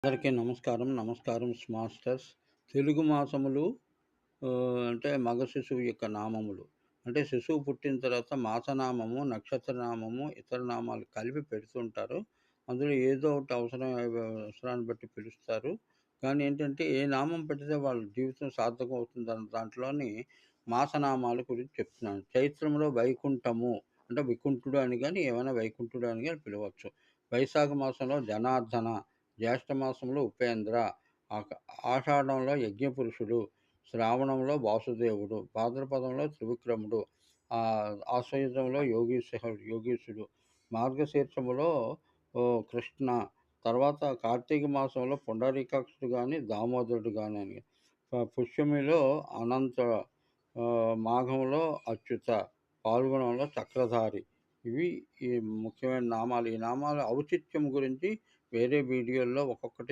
అందరికీ నమస్కారం. నమస్కారం మాస్టర్స్. తెలుగు మాసములు అంటే మగ శిశువు యొక్క నామములు. అంటే శిశువు పుట్టిన తర్వాత మాసనామము, నక్షత్రనామము, ఇతర నామాలు కలిపి పెడుతుంటారు. అందులో ఏదో ఒకటి అవసరాన్ని బట్టి పిలుస్తారు. కానీ ఏంటంటే, ఏ నామం పెడితే వాళ్ళ జీవితం సార్థకం అవుతుందన్న దాంట్లోని మాసనామాల గురించి చెప్తున్నాను. చైత్రంలో వైకుంఠము అంటే వికుంఠుడు అని గాని, ఏమైనా వైకుంఠుడు అని గాని పిలవచ్చు. వైశాఖ మాసంలో జనార్దన, జ్యేష్ఠ మాసంలో ఉపేంద్ర, ఆక ఆషాఢంలో యజ్ఞపురుషుడు, శ్రావణంలో వాసుదేవుడు, భాద్రపదంలో త్రివిక్రముడు, ఆశ్వయుజంలో యోగీశుడు, మార్గశీర్షములో కృష్ణ, తర్వాత కార్తీక మాసంలో పుండరీకాక్షుడు గాని, దామోదరుడు గాని అని. పుష్యమిలో అనంత, మాఘంలో అచ్యుత, పాల్గుణంలో చక్రధారి. ఇవి ఈ ముఖ్యమైన నామాలు. ఈ నామాల ఔచిత్యం గురించి వేరే వీడియోల్లో ఒక్కొక్కటి